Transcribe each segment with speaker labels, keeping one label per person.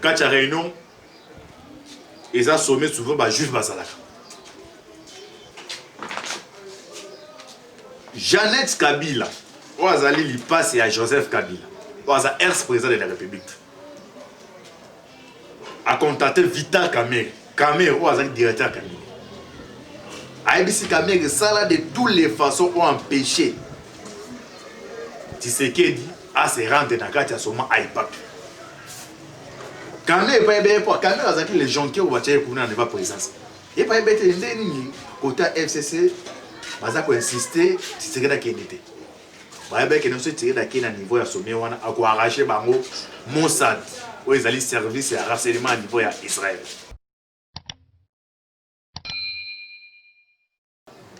Speaker 1: Quand il y a réunion, ils ont sommé souvent les juifs basalaka. Jeannette Kabila, Ouazali li passe à Joseph Kabila, Ouazali ex-président de la République. A contacté Vital Kamerhe, Kamerhe Ouazali directeur Kamerhe. Aïbisi Kamerhe, ça là de toutes les façons ont empêché Tshisekedi à se rendre dans le cadre de son IPAC. Kamerhe pas bien pour Kamerhe Ouazali les gens qui ont voté pour nous en présence. Et pas bien côté FCC. Baza ko insister Tshisekedi akenete. Ba yeba ke non so Tshisekedi akena niveau ya sommet wana ako arracher bango Mossad ou ezali service ya renseignement à niveau ya Israël.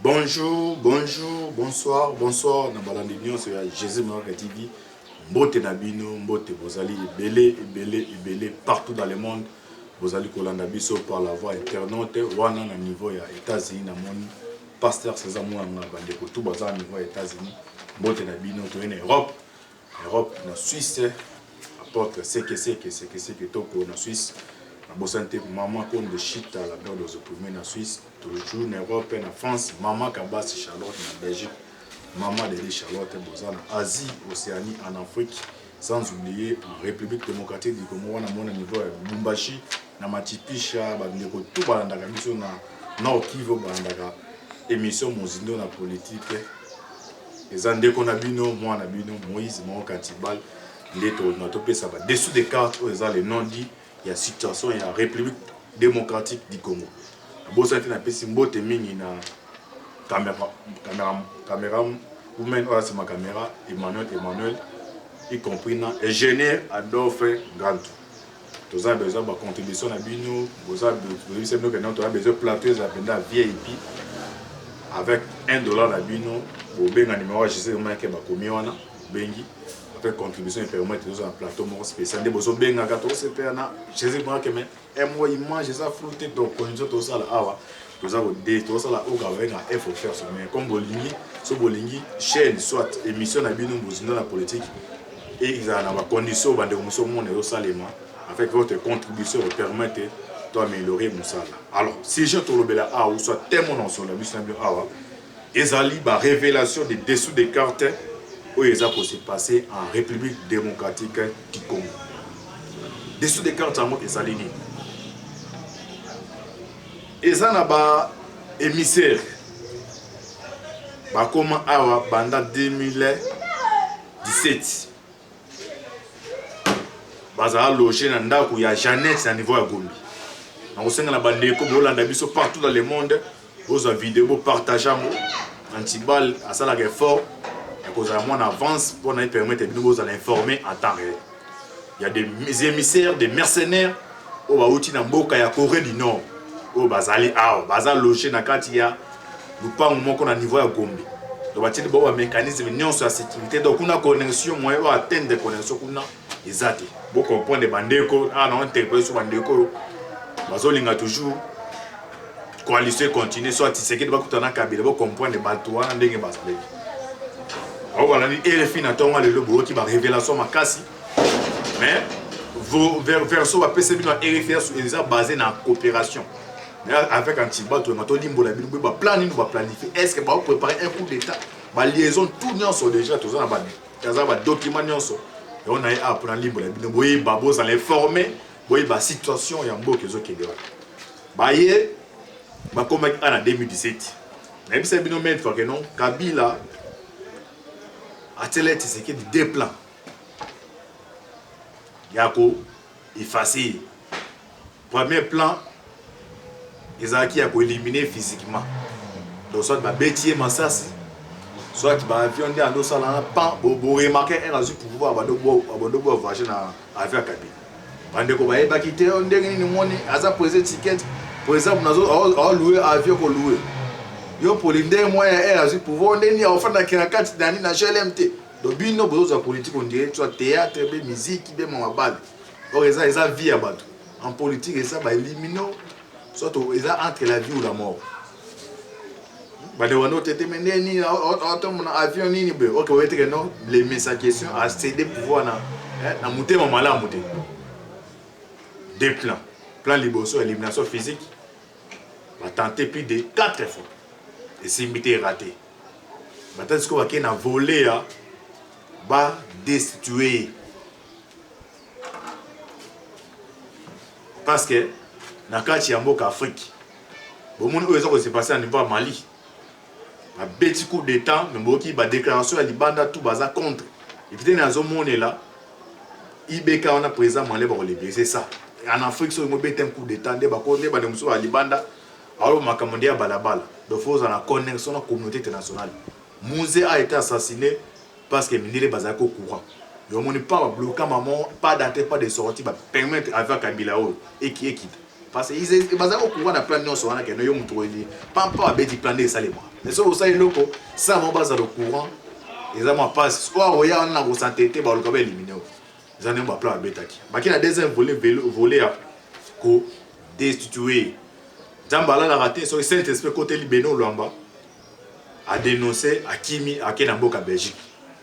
Speaker 1: Bonjour, bonjour, bonsoir, bonsoir na balandi nyonso ya Jésus Moroka TV. Mbote na bino, mbote bozali ebele partout dans le monde. Bozali kolanda biso par la voie internaute wana na niveau ya États-Unis na moni. Pasteur César Mouanga bandeko tout bazar niveau États-Unis mbote na bino to en Europe na Suisse apporte ce que toko na Suisse na bosante maman comme de chita la bord aux opprimés na Suisse toujours en Europe et en France maman Kabas Charlotte na Belgique maman de Charlotte bozar na Asie Océanie en Afrique sans oublier en République démocratique du Congo na mon niveau Lubumbashi na Matipisha bandeko tout balanda biso na Nord Kivu balanda émission Mozindo na politique les andeko na bino moi na bino Moïse Moroka Tibal ndeto na topesa ba dessous des cartes aux les non dit il y a situation il y a République démocratique du Congo bosante na pesi mbote mingi na caméra women ou c'est ma caméra Emmanuel y compris na ingénieur Adolphe Gantou tous a besoin de contribution na bino vous avez besoin de plateau à VIP avec $1 na bino au benga numéro je sais comment que ba komi wana bengi avec contribution et permettre dans un plateau more spécial de bozo benga 14 na je sais comment que mais moi image ça flouté donc condition tout ça là awa tout ça tout ça là au gavena il faut faire ça mais comme bolingi chaîne soit émission na bino bozindo na politique et ils ont na condition bande comme ça monde au salema avec votre contribution permettre améliorer mon salaire. Alors, si je te le là, ou soit témoin sur la mission de Awa, ezali ba révélation des dessous des cartes où ils ont se passer en République démocratique du Congo. Dessous des cartes en mode ezali ni. Ezana ba émissaire. Ba comment Awa banda 2017. Baza logé dans ndako ya Jeannette à niveau ya Gombi. Nous sommes partout dans le monde. Vous avez vidéo partagez Antibal à ça la fort et cause à mon avance pour nous permettre de nous informer en temps réel. Il y a des émissaires, des mercenaires au Baouti dans Boka ya Corée du Nord. Au Bazali Ao, Bazal logé dans Katia. Nous pas au moment qu'on a niveau à Gombe. Donc il y a un mécanisme de sur la sécurité. Donc on a connexion, moi on atteindre des connexions qu'on a exact. Vous comprenez des bandeko, ah non, interpréter sur bandeko. Bazolinga toujours coalition continue soit Tshisekedi bakutana Kabila ba comprendre les bateaux wana ndenge bazali. Alors voilà ni RFI na tonga le lobo qui va révélation makasi. Mais vos verso va PCB na RFI est basé na coopération. Mais avec Antiba to mato limbo la bilu ba plan ni ba planifier. Est-ce que ba préparer un coup d'état? Ba liaison tout nyonso déjà tous na ba kaza ba document nyonso. Et on a apprendre limbo la bilu boyi babo ça les former. Oui, la situation est en beau que les autres. Baye, comme en 2017. Même si c'est bien que non, Kabila a télé c'est que des plans. Yako effacé. Premier plan, ils ont qui a éliminé physiquement. Donc soit ma bêtier massas, soit ma avion de ando sala pan, bo remarquer un azu pouvoir abando voyager na avion Kabila. Bandeko ba eba kité on ndenge ni moni aza poser ticket pour exemple nazo louer avion ko louer yo polinde moi elle a pouvoir ndeni ofanda kirakati dani na GLMT do bino bozo politique on dirait soit théâtre be musique be mabal or eza vie à bato en politique ça ba éliminer soit eza entre la vie ou la mort ba de wano tete meneni auto mon avion nini be OK ouais que non les messages question à céder pouvoir na mutema malamu te Deux plans. Plan liboso, élimination physique. Va tenter plus de 4 fois. Et c'est imité raté. Maintenant, ce qu'on va a volé, va destituer. Parce que, dans le cas de l'Afrique, bon, ce qui s'est passé à niveau Mali. Un petit coup de temps, mais la déclaration à Libanda tout baza contre. Et puis dans ce monde là, IBK on a présent Malé c'est ça. En Afrique, si on a un coup de temps, des bakonde, des muso à Libanda, alors ma commandé à balabala. Donc faut en connexion la communauté internationale. Mouzé a été assassiné parce que Mindele bazako courant. Il n'y a pas bloqué maman, pas d'entrée, pas de sortie, va permettre avec Kabila et qui est quitte. Parce que ils bazako courant na plan non sur un que nous yom trouvé. Pas abeti plan de ça les mois. Mais ça aussi loko, ça mon base le courant. Ils ont passe soit roya on a ressenté ba le kabel éliminé. Ils en ont plan abetaki. Ba qui la deuxième volet ko destituer. Jambala la raté sur Saint-Esprit côté Libéno Luamba a dénoncé à Kimi à Kenamboka Belgique.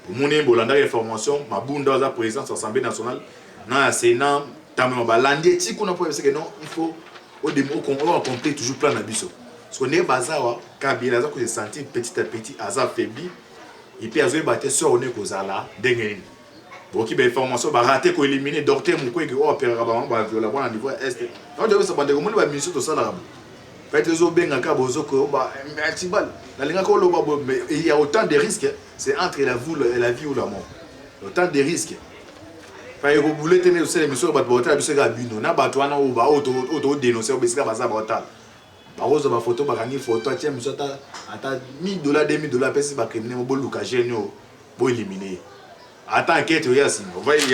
Speaker 1: Pour mon bolanda information, ma bunda la présidence de l'Assemblée nationale, dans le Sénat, tamé ba landé ti qu'on a pour que non, il faut au démo qu'on va compléter toujours plan d'abisso. Parce qu'on est bazawa Kabila ça que j'ai senti petit à petit azar faibli et puis azoé batté sur on est kozala dengeni. Bon qui ba information ba raté ko éliminer docteur mon ko que o opéra ba ba viola bon niveau est. Non devait se bande ko mon ba mission to ça là. Fait les benga ka bozo ko ba Antibal. La linga ko lo ba mais il y a autant de risques, c'est entre la vie ou la mort. Autant de risques. Fa ko boulé tenir aussi les missions ba bota biso ga bino na ba twana o ba auto dénoncer o bisika ba za bota. Ba roza ba photo ba kangi photo tiens mission ta ata $1000 $2000 pesi ba criminel mo boluka genio bo éliminer. Attends enquête il y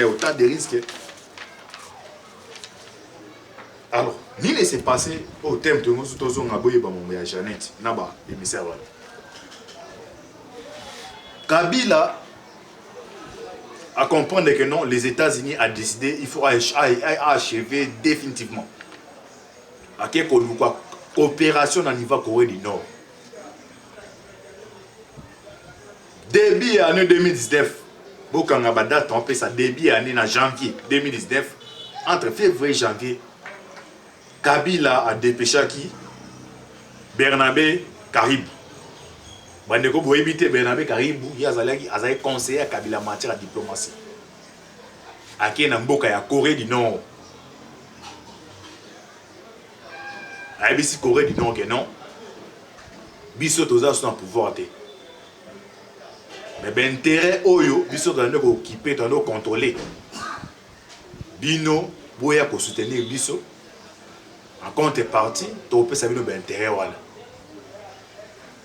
Speaker 1: a autant de risques. Alors, ni laisser passer au thème de nous tous on a boyé ba mon Jeannette naba émissaire. Kabila à comprendre que non, les États-Unis a décidé il faut achever définitivement. À quelle coopération dans niveau Corée du Nord. Début année 2019, Bokanga Bada trompé ça début année en janvier 2019 entre février et janvier. Kabila a dépêché qui Bernabé Caribou. Bandeko pour éviter Bernabé Caribou, il y a conseiller à Kabila en matière de diplomatie. À qui Namboka ya Corée du Nord. A ici Corée du Nord que non. Biso toza son pouvoir té. Mais ben intérêt oyo biso dans nous occuper dans nous contrôler. Bino boya ko soutenir biso. En contrepartie, tu peux savoir l'intérêt.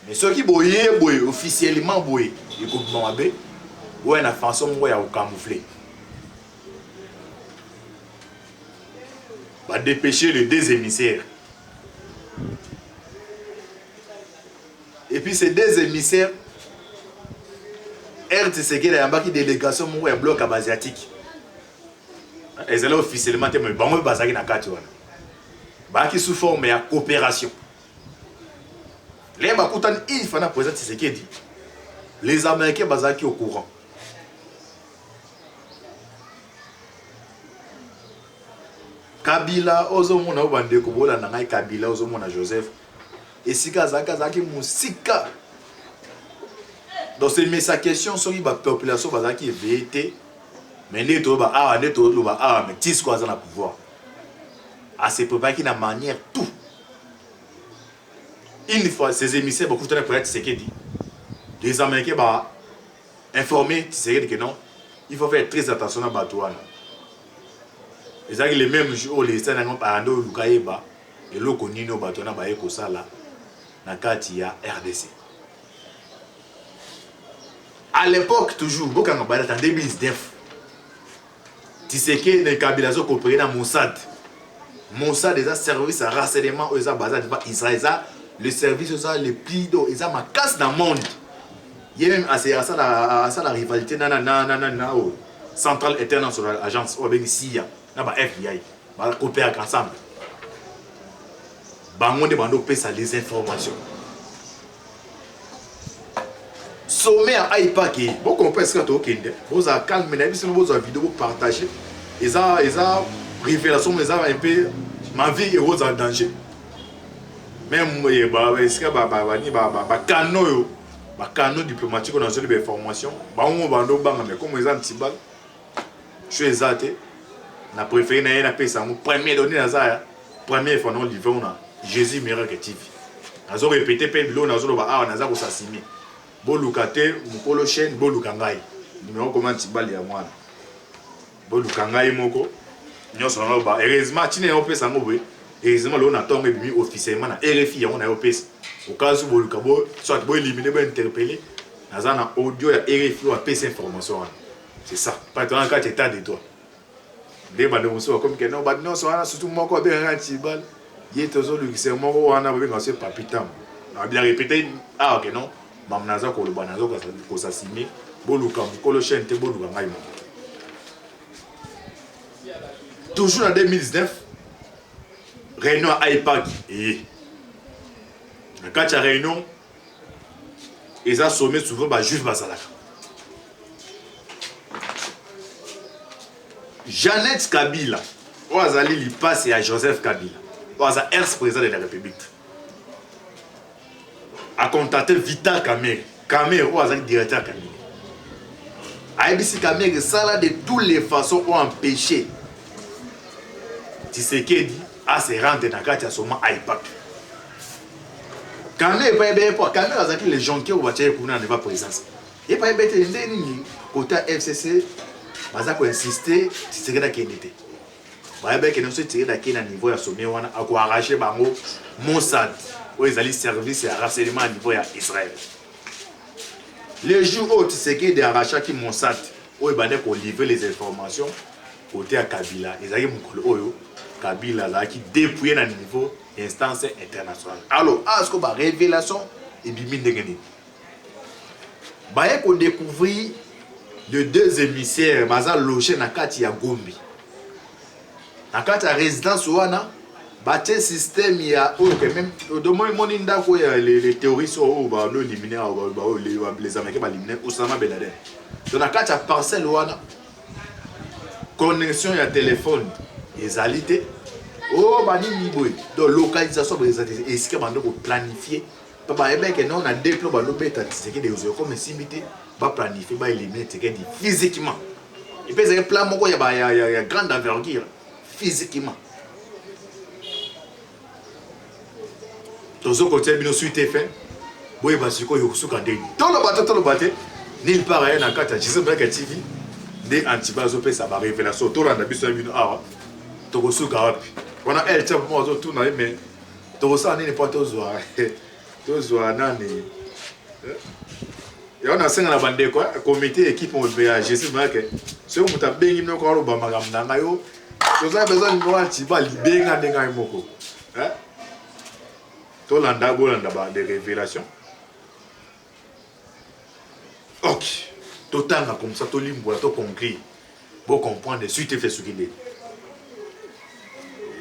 Speaker 1: Mais ceux qui boyent officiellement boyent, ils comprennent bien, ou une façon de camoufler. Va dépêcher les deux émissaires. Et puis ces deux émissaires, RTC qui est en bas qui délégation pour un bloc asiatique. Ils sont officiellement, mais bon, ils sont dans qui sous forme de coopération. Les Bakoutan, il faut présenter ce qui est dit. Les Américains sont au courant. Kabila, Ozomona Obande Kobola, Nangai Kabila, Ozomona Joseph. Et Sika Zaki Moussika. Donc, c'est sa question sur la population qui est VT. Mais les autres, mais 10 quoi dans le pouvoir. À se préparer d'une manière tout. Une fois ces émissaires, beaucoup de temps pour être ce qu'il dit. Les Américains vont informer que non, il faut faire très attention à Batouana. Les mêmes jours, les Sénégalais parlent de Lukaïba et l'autre Nino Batouana Baeko Sala, Nakatia RDC. À l'époque, toujours, beaucoup en 2019, Tshisekedi et Kabila ont coopéré dans Mossad. Mossad est un service à renseignement aux Israël. Le service le plus d'eau, ils ont ma casse dans le monde. Il y a même à ça la rivalité centrale internationale agence ou avec CIA, FBI, va coopérer ensemble. Bango de bando pèse les informations. Sommet à Aïpaki, vous comprenez ce que tu as dit. Vous avez calmé, vous avez vidéo partagée. Ils ont révélation mais ça un peu ma vie est en danger même est-ce que canaux diplomatiques dans une formation on va mais comme les antibal je suis exalté na préféré na pesa mon premier donné na ça premier fois non livré on a Jésus miracle TV nazo répéter pe bilo nazo ba ah naza ko sasimi bo lukate mukolo chaîne bo lukangai numéro comment antibal ya mwana bo lukangai moko nyoso na ba heureusement tine o pesa ngo boy heureusement lo na tongo bimi officiellement na RFI ya on a o pesa au cas où bo lukabo soit bo éliminer bo interpeller naza na audio ya RFI o pesa information c'est ça pas tant quand état de toi des bandes comme que non bah non surtout moi quoi bien antibal il tozo lu c'est moi wana ba benga se papitam na bien répéter ah ok non mamnaza ko le banazo ko sasimi bo lukam ko le chaîne te bo lukangai mo toujours en 2019, réunion à IPAC. Et quand il y a réunion, ils ont sommé souvent bah, juif Basalaka. Jeannette Kabila, il passe à Joseph Kabila, ex-président de la République. A contacté Vital Kamer, Kamer, directeur Kamer. ABC Kamer, ça là de toutes les façons ont empêché. Tshisekedi a se rendre dans la seulement IPAC. Quand même, quand les gens qui ont voté pour nous pas présence. Et pas être côté FCC, mais ça insister, Tshisekedi qui était. Bah ben que nous sommes tirés d'accord niveau ya sommet wana a ko arracher bango Mossad où ils allaient service et renseignement à niveau ya Israël. Les jours où Tshisekedi arracher qui Mossad où il bandait pour livrer les informations côté à Kabila, ils allaient mukolo oyo Kabila là qui dépouillé à niveau instance internationale. Alors, est-ce que la révélation est bimi ndengeni? Bah qu'on découvrir les deux émissaires baza logé na kati ya Gombi. Na kati ya résidence wana bâti système ya OK même de moi moni ndako ya les terroristes au ba no éliminer les Américains ba éliminer Osama Ben Laden. Donc na kati ya parcelle wana connexion ya téléphone ezalité oh bani niboy donc localisation et ce que bando pour planifier papa et bien que non on a déplo bando beta c'est que des comme simité va planifier va éliminer c'est que physiquement et puis c'est un plan moko ya grande envergure physiquement tozo côté bino suite fait boy ba siko yo suka ndeni to lo baté nil part na kata je sais pas que TV des antibazo pe ça va révélation to randa biso bino awa to ko suka wapi wana elle tient moi tout na mais to ça nini pas to zwa nani et on a 5 na bande quoi comité équipe on va je sais pas que ce on t'a bengi no ko ba magam na ngayo to ça besoin de moi antiba libenga ndenga moko hein to landa ba des révélations. Ok, total comme ça, tout limbo, tout concret. Pour comprendre de suite fait ce qu'il est.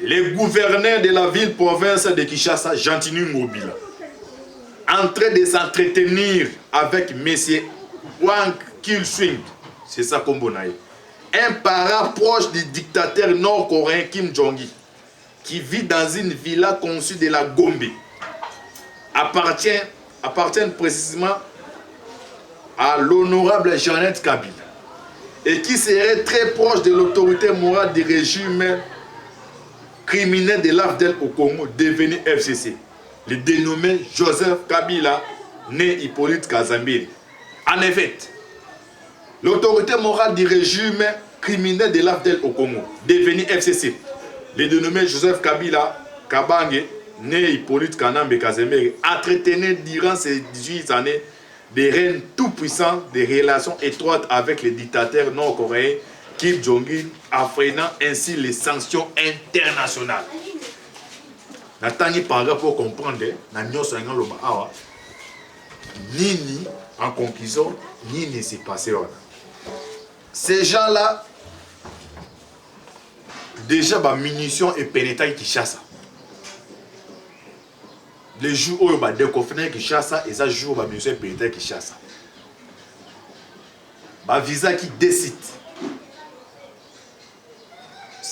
Speaker 1: Les gouverneurs de la ville-province de Kinshasa, Gentini Mobile, en train de s'entretenir avec M. Wang Kil-swing, c'est ça comme bonaï, un parent proche du dictateur nord-coréen Kim Jong-il, qui vit dans une villa conçue de la Gombe, appartient précisément à l'honorable Jeannette Kabila et qui serait très proche de l'autorité morale du régime criminel de l'AFDEL au Congo devenu FCC, le dénommé Joseph Kabila, né Hippolyte Kazambiri. En effet, l'autorité morale du régime criminel de l'AFDEL au Congo devenu FCC, le dénommé Joseph Kabila Kabange, né Hippolyte Kanambe Kazambiri, a entretenu durant ces 18 années des règnes tout-puissants, des relations étroites avec les dictateurs nord-coréens Kim Jong-il, freinant ainsi les sanctions internationales. Natani paragraphe pour comprendre, Nini en conclusion, Nini s'est passé. Ces gens-là, déjà, ma munitions et pénétrent qui chassent. Les jours où il y a des conflits qui chassent, et ça jour où il y a des militaires qui chassent. Le visa qui décide.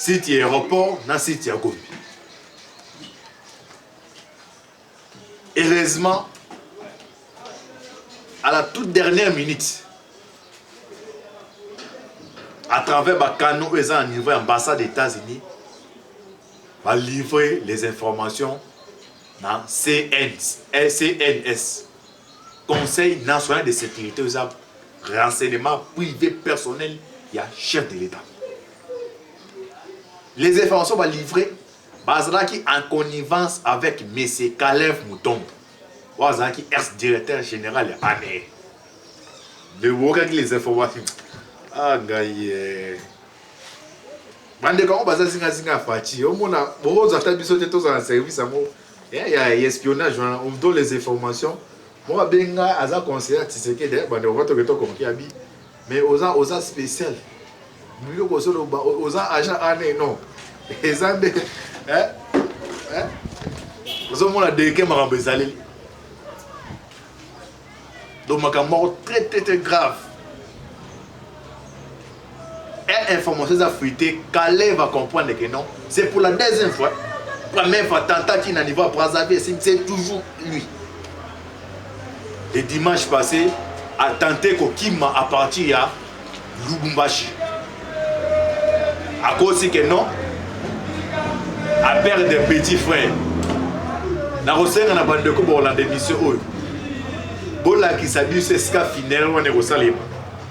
Speaker 1: site aéroport na site ya Gombe. Heureusement, à la toute dernière minute, à travers ma canot au niveau de l'ambassade des États-Unis, va livrer les informations dans CNS, Conseil national de sécurité aux renseignements privés personnels, il y a chef de l'État. Les informations vont livrer Bazalaki en connivence avec M. Kalev Moutombo, Bazalaki ex-directeur général de l'ANR. De voir les informations. Ah, gaïe. Bande quand on basa zinga fati, au moins on a biso tous en service à moi. Il y a espionnage, on donne les informations. Moi benga aza conseiller Tshisekedi d'ailleurs bande on va te comme qui habite. Mais aux spécial. Nous aux agents année non. Et ça vous avez dit que ma bezali. Donc ma mort très grave. Et information a fuité, Calais va comprendre que non. C'est pour la deuxième fois. Première fois, Tanta qui n'a niveau à Brazzaville, c'est toujours lui. Le dimanche passé, a tenté Kokima à partir à Lubumbashi. À cause que non, à perdre des petits frères. Na recette na bande de ko la démission oyo. Bola qui s'habille c'est ce qu'a final on est au Salem.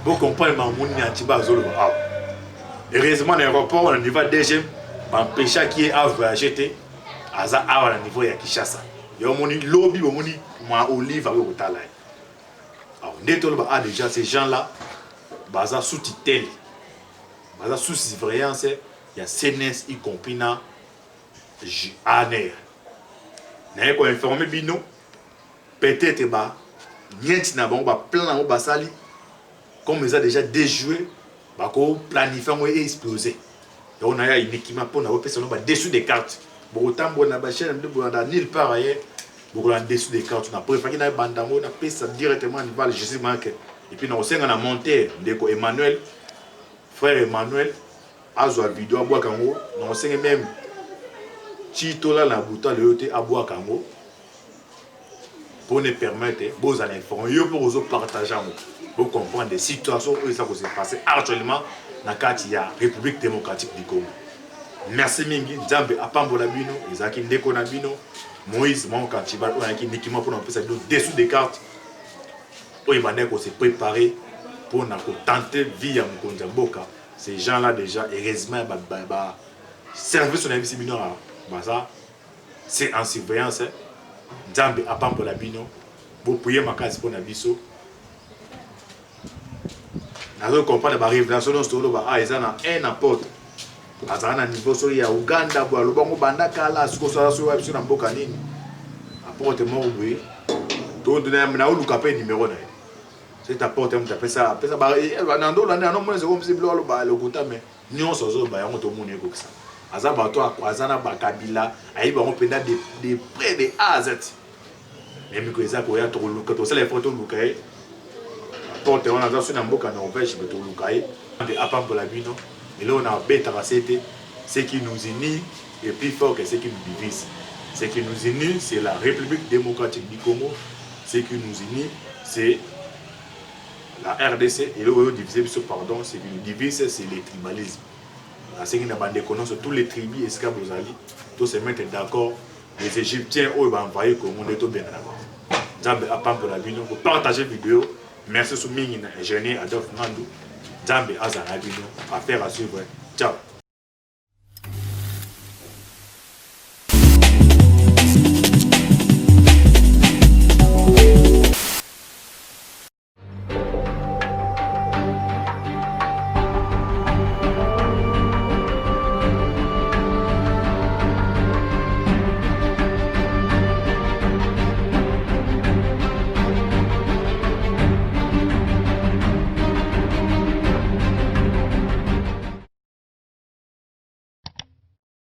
Speaker 1: Bon comprendre mamouni antiba zolo. Heureusement l'aéroport on niveau deuxième, empêcha qui est à voyager aza à niveau ya Kinshasa. Yo moni lobby moni moi olive avec otala. Alors netolo ba déjà ces gens là baza sous tutelle. Baza sous surveillance, il y a CNS y compris na ANR. N'a pas informé bino peut-être ba niente na bon ba plan na ba sali comme ils ont déjà déjoué ba ko planifier ou exploser et on a une équipement pour na personne ba dessous des cartes bon autant bon na ba chaîne de bon dans nulle part ailleurs bon en dessous des cartes on a préféré na bandango na pesa directement à niveau je sais manque et puis on a monté de Emmanuel frère Emmanuel azwa vidéo a bois kango on sait même Chito là la bouton le yote à bois kango pour nous permettre de informer pour vous partager pour comprendre des situations où ça s'est passé actuellement dans la République démocratique du Congo. Merci mingi Nzambe apambola bino ezaki ndeko na bino Moïse mon kantiba on a qui équipement pour nous faire dessous des cartes pour demander qu'on s'est préparé pour nous tenter via Mukonza Mboka. Ces gens là déjà heureusement service on a mis mineur ça c'est en surveillance. Nzambe apambola bino bo prier makasi pour na biso nazo comprendre ba révélation non solo ba eza na un apôtre azana na niveau so ya Uganda bo alobango banda kala siko so wa biso na mboka nini apôtre mo boye to donner na oluka pe numéro na cet apôtre mo tapesa ba nando la na no mo comme si blo ba le kota mais nyonso zo ba yango to moni ko kisa azaba to azana ba kabila ayiba ngo penda de près de A à Z. Même que ça pour y avoir le cas, ça les photos Lukaï. Porte on a dans une amboka Norvège, mais tout Lukaï. De apam pour la vie non. Et là on a bête à ce qui nous unit est plus fort que ce qui nous divise. Ce qui nous unit, c'est la République démocratique du Congo. Ce qui nous unit, c'est la RDC. Et là on divise, pardon, ce qui nous divise, c'est le tribalisme. Ce qui n'a pas de connaissance, tous les tribus esclaves tous se mettent d'accord. Les Égyptiens ont envoyé comme on est tout bien d'accord. Nzambe apambo la bino pour partager vidéo. Merci Soumini ingénieur Adolphe Mandou. Nzambe azana bino affaire à suivre. Ciao.